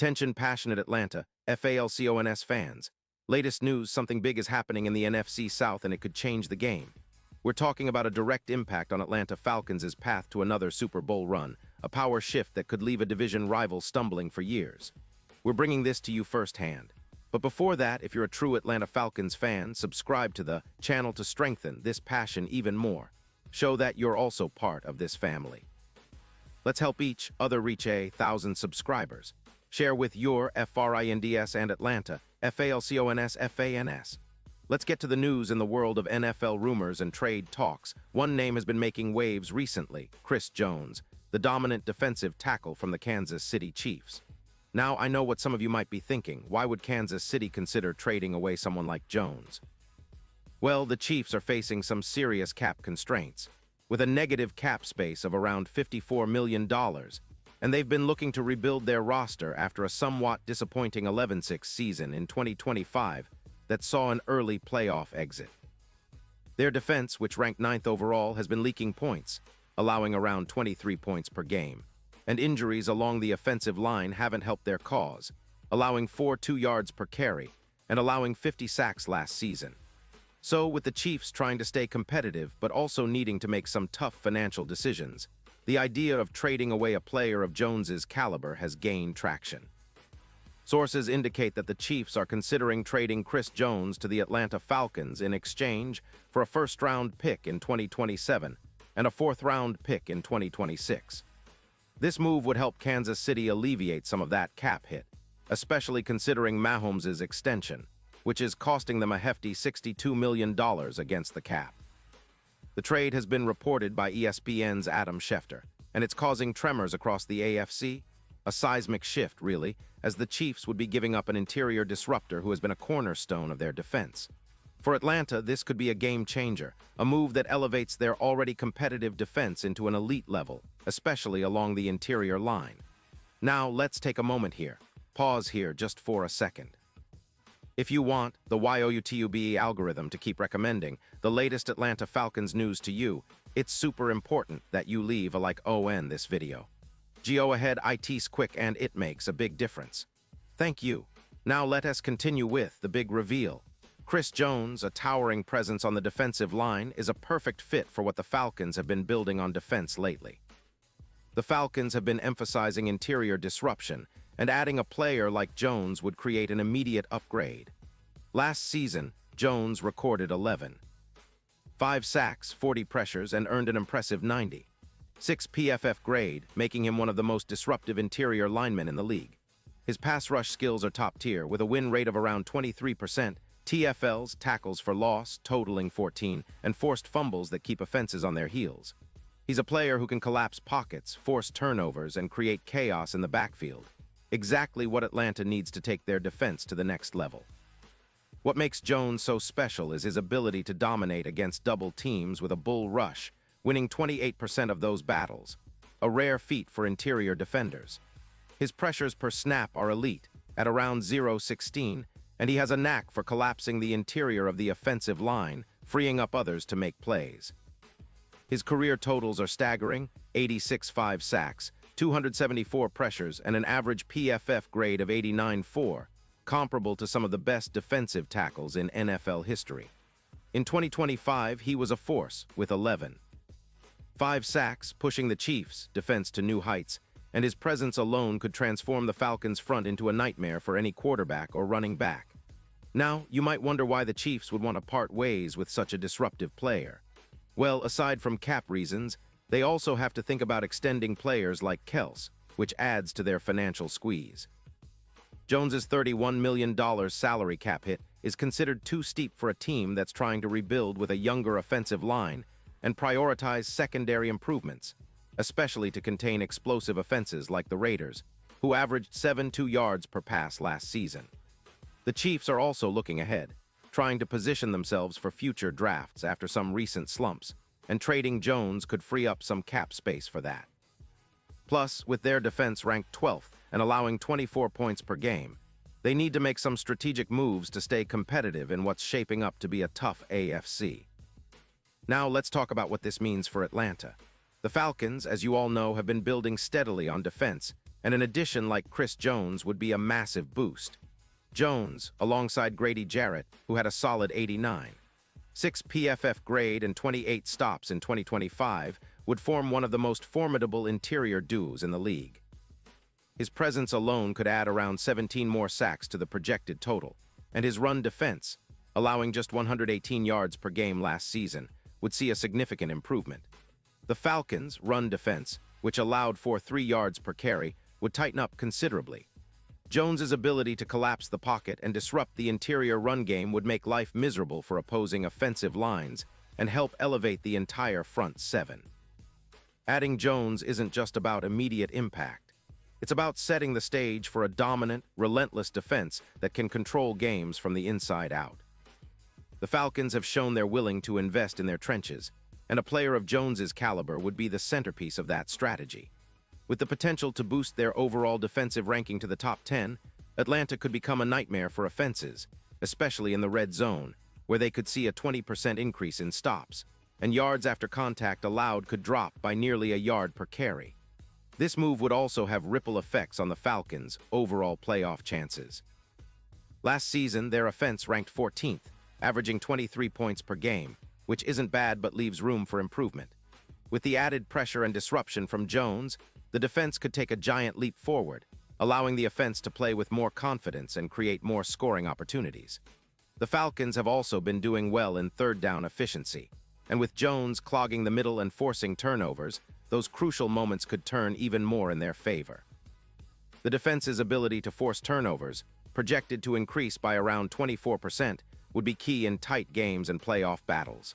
Attention passionate Atlanta, Falcons fans. Latest news, something big is happening in the NFC South and it could change the game. We're talking about a direct impact on Atlanta Falcons' path to another Super Bowl run, a power shift that could leave a division rival stumbling for years. We're bringing this to you firsthand. But before that, if you're a true Atlanta Falcons fan, subscribe to the channel to strengthen this passion even more. Show that you're also part of this family. Let's help each other reach 1,000 subscribers. Share with your FRINDS and Atlanta, FALCONS, FANS. Let's get to the news in the world of NFL rumors and trade talks. One name has been making waves recently, Chris Jones, the dominant defensive tackle from the Kansas City Chiefs. Now, I know what some of you might be thinking. Why would Kansas City consider trading away someone like Jones? Well, the Chiefs are facing some serious cap constraints, with a negative cap space of around $54 million, and they've been looking to rebuild their roster after a somewhat disappointing 11-6 season in 2025 that saw an early playoff exit. Their defense, which ranked 9th overall, has been leaking points, allowing around 23 points per game, and injuries along the offensive line haven't helped their cause, allowing 2 yards per carry and allowing 50 sacks last season. So, with the Chiefs trying to stay competitive but also needing to make some tough financial decisions, the idea of trading away a player of Jones's caliber has gained traction. Sources indicate that the Chiefs are considering trading Chris Jones to the Atlanta Falcons in exchange for a first-round pick in 2027 and a fourth-round pick in 2026. This move would help Kansas City alleviate some of that cap hit, especially considering Mahomes' extension, which is costing them a hefty $62 million against the cap. The trade has been reported by ESPN's Adam Schefter, and it's causing tremors across the AFC, a seismic shift, really, as the Chiefs would be giving up an interior disruptor who has been a cornerstone of their defense. For Atlanta, this could be a game-changer, a move that elevates their already competitive defense into an elite level, especially along the interior line. Now, let's take a moment here. Pause here just for a second. If you want the YouTube algorithm to keep recommending the latest Atlanta Falcons news to you, it's super important that you leave a like on this video. Go ahead, it's quick and it makes a big difference. Thank you. Now let us continue with the big reveal. Chris Jones, a towering presence on the defensive line, is a perfect fit for what the Falcons have been building on defense lately. The Falcons have been emphasizing interior disruption, and adding a player like Jones would create an immediate upgrade. Last season, Jones recorded 5 sacks, 40 pressures, and earned an impressive 96 PFF grade, making him one of the most disruptive interior linemen in the league. His pass rush skills are top tier, with a win rate of around 23%, TFLs, tackles for loss, totaling 14, and forced fumbles that keep offenses on their heels. He's a player who can collapse pockets, force turnovers, and create chaos in the backfield. Exactly what Atlanta needs to take their defense to the next level. What makes Jones so special is his ability to dominate against double teams with a bull rush, winning 28% of those battles, a rare feat for interior defenders. His pressures per snap are elite, at around 0.16, and he has a knack for collapsing the interior of the offensive line, freeing up others to make plays. His career totals are staggering: 86 5 sacks, 274 pressures, and an average PFF grade of 89.4, comparable to some of the best defensive tackles in NFL history. In 2025, he was a force with 5 sacks, pushing the Chiefs' defense to new heights, and his presence alone could transform the Falcons' front into a nightmare for any quarterback or running back. Now, you might wonder why the Chiefs would want to part ways with such a disruptive player. Well, aside from cap reasons, they also have to think about extending players like Kels, which adds to their financial squeeze. Jones's $31 million salary cap hit is considered too steep for a team that's trying to rebuild with a younger offensive line and prioritize secondary improvements, especially to contain explosive offenses like the Raiders, who averaged 2 yards per pass last season. The Chiefs are also looking ahead, trying to position themselves for future drafts after some recent slumps, and trading Jones could free up some cap space for that. Plus, with their defense ranked 12th and allowing 24 points per game, they need to make some strategic moves to stay competitive in what's shaping up to be a tough AFC. Now let's talk about what this means for Atlanta. The Falcons, as you all know, have been building steadily on defense, and an addition like Chris Jones would be a massive boost. Jones, alongside Grady Jarrett, who had a solid 89. 6 PFF grade and 28 stops in 2025, would form one of the most formidable interior duos in the league. His presence alone could add around 17 more sacks to the projected total, and his run defense, allowing just 118 yards per game last season, would see a significant improvement. The Falcons' run defense, which allowed for 3 yards per carry, would tighten up considerably. Jones's ability to collapse the pocket and disrupt the interior run game would make life miserable for opposing offensive lines and help elevate the entire front seven. Adding Jones isn't just about immediate impact. It's about setting the stage for a dominant, relentless defense that can control games from the inside out. The Falcons have shown they're willing to invest in their trenches, and a player of Jones's caliber would be the centerpiece of that strategy. With the potential to boost their overall defensive ranking to the top 10, Atlanta could become a nightmare for offenses, especially in the red zone, where they could see a 20% increase in stops, and yards after contact allowed could drop by nearly a yard per carry. This move would also have ripple effects on the Falcons' overall playoff chances. Last season, their offense ranked 14th, averaging 23 points per game, which isn't bad but leaves room for improvement. With the added pressure and disruption from Jones, the defense could take a giant leap forward, allowing the offense to play with more confidence and create more scoring opportunities. The Falcons have also been doing well in third down efficiency, and with Jones clogging the middle and forcing turnovers, those crucial moments could turn even more in their favor. The defense's ability to force turnovers, projected to increase by around 24%, would be key in tight games and playoff battles.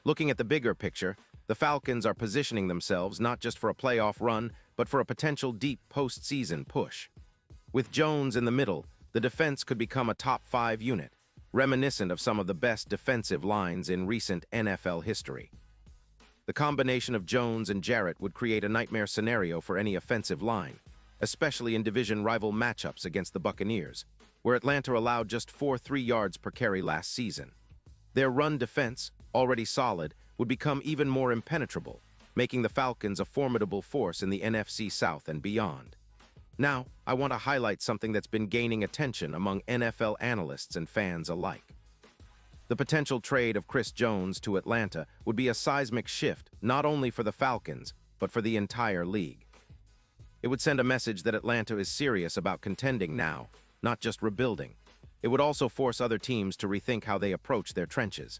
Looking at the bigger picture, the Falcons are positioning themselves not just for a playoff run, but for a potential deep postseason push. With Jones in the middle, the defense could become a top 5 unit, reminiscent of some of the best defensive lines in recent NFL history. The combination of Jones and Jarrett would create a nightmare scenario for any offensive line, especially in division rival matchups against the Buccaneers, where Atlanta allowed just 3 yards per carry last season. Their run defense, already solid, would become even more impenetrable, making the Falcons a formidable force in the NFC South and beyond. Now, I want to highlight something that's been gaining attention among NFL analysts and fans alike. The potential trade of Chris Jones to Atlanta would be a seismic shift not only for the Falcons, but for the entire league. It would send a message that Atlanta is serious about contending now, not just rebuilding. It would also force other teams to rethink how they approach their trenches.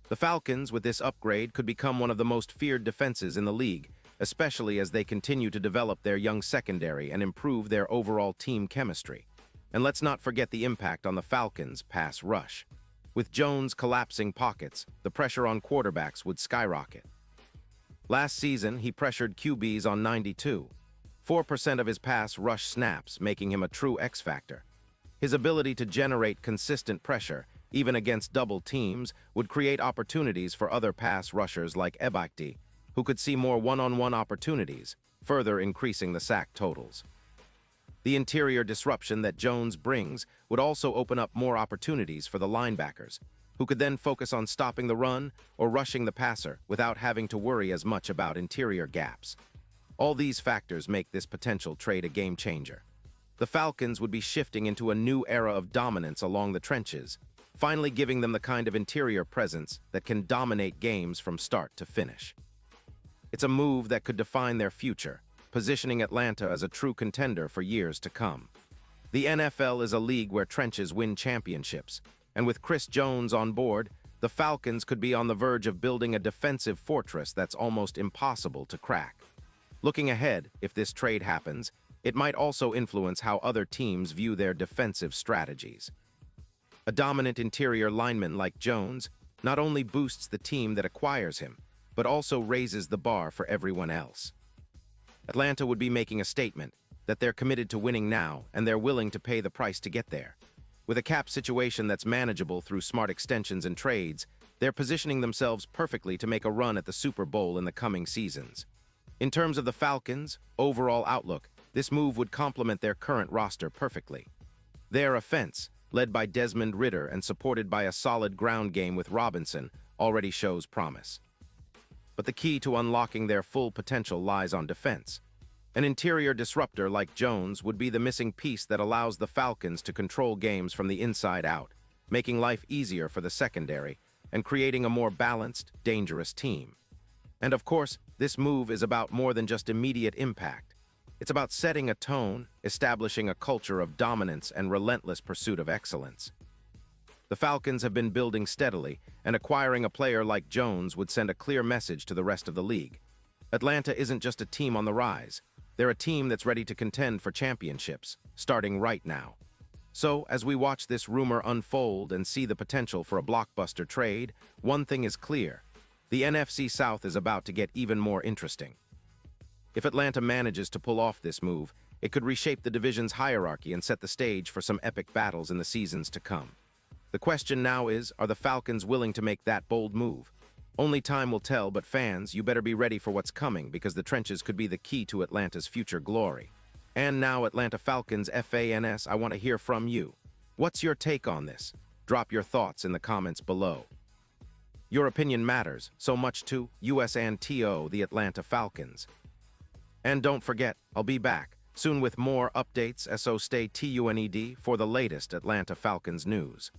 The Falcons, with this upgrade, could become one of the most feared defenses in the league, especially as they continue to develop their young secondary and improve their overall team chemistry. And let's not forget the impact on the Falcons' pass rush. With Jones collapsing pockets, the pressure on quarterbacks would skyrocket. Last season, he pressured QBs on 92.4% of his pass rush snaps, making him a true X-factor. His ability to generate consistent pressure, even against double teams, would create opportunities for other pass rushers like Ebakti, who could see more one-on-one opportunities, further increasing the sack totals. The interior disruption that Jones brings would also open up more opportunities for the linebackers, who could then focus on stopping the run or rushing the passer without having to worry as much about interior gaps. All these factors make this potential trade a game changer. The Falcons would be shifting into a new era of dominance along the trenches, finally giving them the kind of interior presence that can dominate games from start to finish. It's a move that could define their future, positioning Atlanta as a true contender for years to come. The NFL is a league where trenches win championships, and with Chris Jones on board, the Falcons could be on the verge of building a defensive fortress that's almost impossible to crack. Looking ahead, if this trade happens, it might also influence how other teams view their defensive strategies. A dominant interior lineman like Jones not only boosts the team that acquires him, but also raises the bar for everyone else. Atlanta would be making a statement that they're committed to winning now and they're willing to pay the price to get there. With a cap situation that's manageable through smart extensions and trades, they're positioning themselves perfectly to make a run at the Super Bowl in the coming seasons. In terms of the Falcons' overall outlook, this move would complement their current roster perfectly. Their offense, led by Desmond Ridder and supported by a solid ground game with Robinson, already shows promise. But the key to unlocking their full potential lies on defense. An interior disruptor like Jones would be the missing piece that allows the Falcons to control games from the inside out, making life easier for the secondary and creating a more balanced, dangerous team. And of course, this move is about more than just immediate impact. It's about setting a tone, establishing a culture of dominance and relentless pursuit of excellence. The Falcons have been building steadily, and acquiring a player like Jones would send a clear message to the rest of the league. Atlanta isn't just a team on the rise. They're a team that's ready to contend for championships, starting right now. So, as we watch this rumor unfold and see the potential for a blockbuster trade, one thing is clear. The NFC South is about to get even more interesting. If Atlanta manages to pull off this move, it could reshape the division's hierarchy and set the stage for some epic battles in the seasons to come. The question now is, are the Falcons willing to make that bold move? Only time will tell, but fans, you better be ready for what's coming because the trenches could be the key to Atlanta's future glory. And now, Atlanta Falcons fans, I want to hear from you. What's your take on this? Drop your thoughts in the comments below. Your opinion matters so much to US and TO, the Atlanta Falcons. And don't forget, I'll be back soon with more updates, so stay tuned for the latest Atlanta Falcons news.